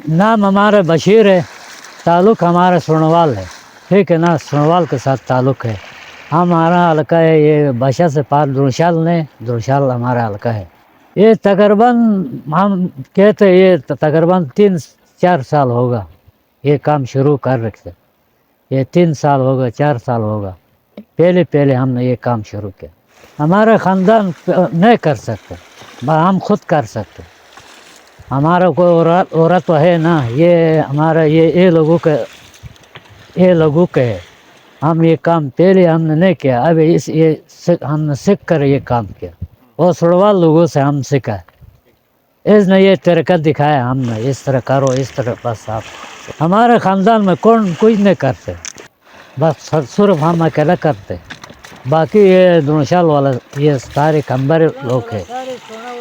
नाम हमारा बशीर है, ताल्लुक़ हमारा सोनवाल है, ठीक है ना, सोनवाल के साथ ताल्लुक़ है। हमारा हल्का है ये बशा से पार दुरशाल ने, दुरशाल हमारा हल्का है। ये तकरीबन हम कहते ये तकरीबन 3-4 साल होगा ये काम शुरू कर रखे। ये 3 साल होगा, 4 साल होगा, पहले पहले हमने ये काम शुरू किया। हमारा ख़ानदान नहीं कर सकते, हम खुद कर सकते। हमारा कोई औरत तो है ना, ये हमारा ये लोगों के है। हम ये काम पहले हमने नहीं किया, अभी हमने सीख कर ये काम किया। वो सुड़वाल लोगों से हम सीखा है, इसने ये तरीका दिखाया हमने, इस तरह करो, इस तरह। बस आप हमारे ख़ानदान में कौन कुछ नहीं करते, बस सिर्फ हम अकेला करते। बाकी ये दुनशाल वाला ये सारे खंबर लोग है।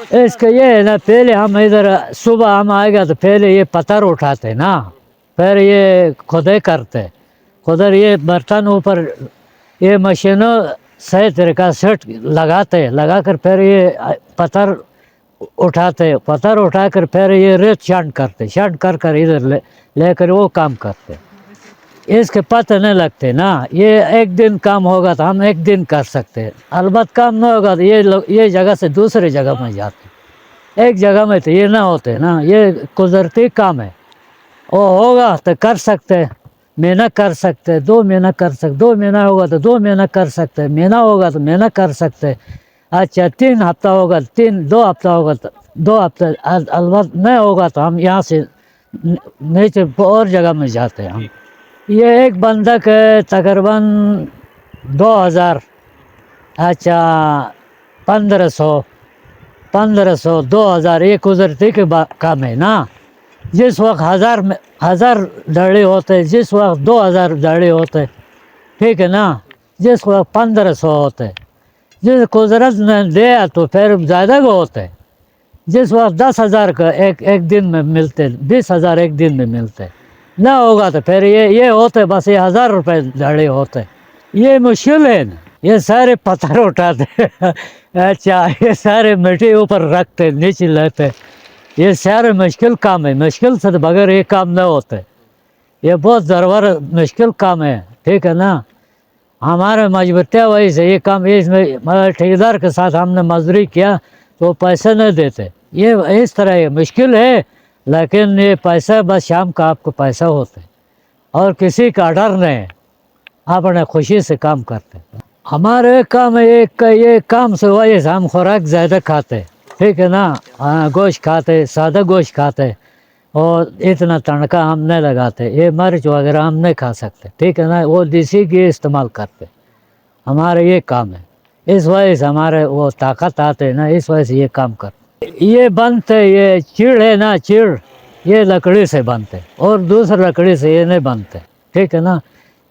इसका ये है ना, पहले हम इधर सुबह हम आएगा तो पहले ये पत्थर उठाते ना, फिर ये खुदाई करते, खुदर ये बर्तन ऊपर ये मशीनों सही तरीका सेट लगाते, लगा कर फिर ये पत्थर उठाते, पत्थर उठा कर फिर ये रेत शांत करते, शांत कर कर इधर लेकर वो काम करते। इसके पता नहीं लगते ना, ये एक दिन काम होगा तो हम एक दिन कर सकते हैं, अलबत्त काम नहीं होगा तो ये जगह से दूसरी जगह में जाते। एक जगह में तो ये ना होते ना, ये कुदरती काम है। वो होगा तो कर सकते, महीना कर सकते, 2 महीना कर सकते, 2 महीना होगा तो 2 महीना कर सकते, महीना होगा तो महीना कर सकते। अच्छा 3 हफ्ता होगा, 2 हफ्ता होगा तो 2 हफ्ता, अलबत्त नहीं होगा तो हम यहाँ से नीचे और जगह में जाते हैं हम। ये एक बंदक है तकरीबन 2000, अच्छा 1500 2000, ये कुदरती के काम है ना। जिस वक्त 1000 दड़े होते, जिस वक्त 2000 दड़े होते, ठीक है ना, जिस वक्त 1500 होते, जिस कुदरत ने दिया तो फिर ज़्यादा को होते। जिस वक्त 10,000 का एक दिन में मिलते, 20,000 एक दिन में मिलते, ना होगा तो फिर ये होते बस ये 1000 रुपये दड़े होते। ये मुश्किल है ना, ये सारे पत्थर उठाते अच्छा ये सारे मिट्टी ऊपर रखते, नीचे लेते, ये सारे मुश्किल काम है, मुश्किल से बगैर ये काम नहीं होते। ये बहुत ज़रूर मुश्किल काम है, ठीक है ना। हमारे मजबूती वही से ये काम, इसमें मतलब ठेकेदार के साथ हमने मजदूरी किया तो पैसे नहीं देते। ये इस तरह ये मुश्किल है, लेकिन ये पैसा बस शाम का आपको पैसा होता है और किसी का डर नहीं, अपने खुशी से काम करते। हमारे काम ये काम से वही से हम खुराक ज़्यादा खाते, ठीक है ना, गोश्त खाते, सादा गोश्त खाते, और इतना तड़का हम नहीं लगाते, ये मिर्च वगैरह हम नहीं खा सकते, ठीक है ना, वो देसी घी इस्तेमाल करते। हमारे ये काम है, इस वजह से हमारे वो ताकत आते है ना, इस वजह से ये काम करते। ये बनते, ये चिड़ है ना, चिड़ ये लकड़ी से बनते और दूसरी लकड़ी से ये नहीं बनते, ठीक है ना।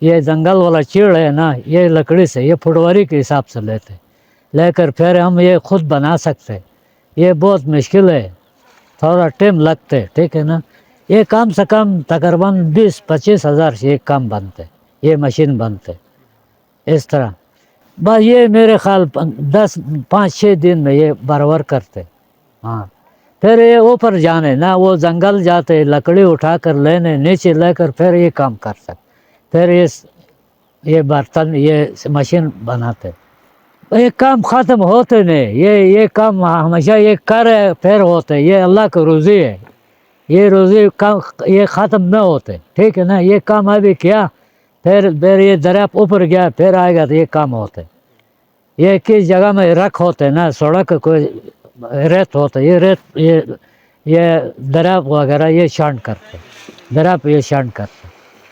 ये जंगल वाला चिड़ है ना, ये लकड़ी से, ये फुटवारी के हिसाब से लेकर फिर हम ये खुद बना सकते। ये बहुत मुश्किल है, थोड़ा टाइम लगते, ठीक है ना। ये कम से कम तकरीबन 20-25 हज़ार से एक काम बनते, ये मशीन बनते इस तरह। बस ये मेरे ख्याल 5-6 दिन में ये बराबर करते। हाँ फिर ये ऊपर जाने ना, वो जंगल जाते, लकड़ी उठा कर लेने, नीचे लेकर फिर ये काम कर सकते, फिर ये बर्तन ये मशीन बनाते। ये काम ख़त्म होते नहीं, ये काम हमेशा ये कर फिर होते, ये अल्लाह की रोज़ी है, ये रोज़ी काम ये ख़त्म न होते, ठीक है ना। ये काम अभी किया, फिर ये दरिया ऊपर गया, फिर आएगा तो ये काम होते। ये किस जगह में रख होते ना, सड़क कोई रेत होता, ये रेत ये दरिया वगैरह ये शांत करते, दरिया पे ये शांत करते।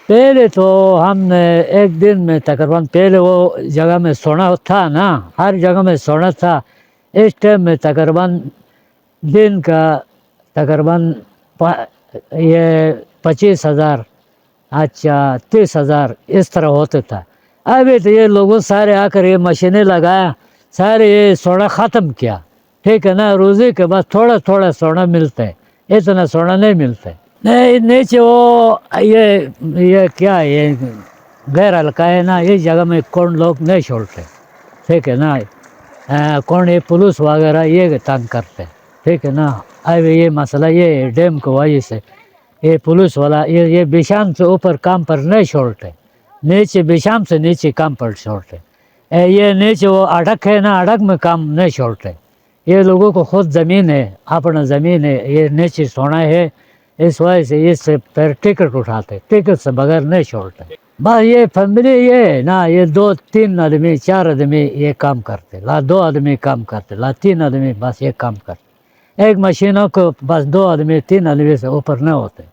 पहले तो हमने एक दिन में तकरीबन, पहले वो जगह में सोना था ना, हर जगह में सोना था। इस टाइम में तकरीबन दिन का तकरीबन ये 25,000, अच्छा 30,000 इस तरह होता था। अभी तो ये लोगों सारे आकर ये मशीनें लगाया, सारे ये सोना ख़त्म किया, ठीक है ना। रोज़ी के बाद थोड़ा थोड़ा सोना मिलता है, इतना सोना नहीं मिलता है। नहीं नीचे वो ये क्या ये गैर हल्का है ना, इस जगह में कौन लोग नहीं छोड़ते, ठीक है ना। कौन ये पुलिस वगैरह ये तंग करते, ठीक है ना। अब ये मसला ये डैम की वजह से یہ پولیس والا یہ بیشام سے اوپر کام پر نہیں چھوڑتے، نیچے بیشام سے نیچے کام پر چھوڑتے، یہ نیچے وہ اڑک ہے نا، اڑک میں کام نہیں چھوڑتے، یہ لوگوں کو خود زمین ہے، اپنا زمین ہے، یہ نیچے سونا ہے، اس وجہ سے اس سے پھر ٹکٹ اٹھاتے، ٹکٹ سے بغیر نہیں چھوڑتے۔ بس یہ فیملی یہ ہے نا، یہ 2-3 آدمی 4 آدمی یہ کام کرتے، لا 2 آدمی کام کرتے، لا 3 آدمی بس یہ کام کرتے، ایک مشینوں کو بس 2 آدمی 3 آدمی سے اوپر نہ ہوتے،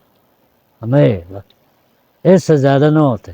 نہیں اس سے زیادہ نہ ہوتے۔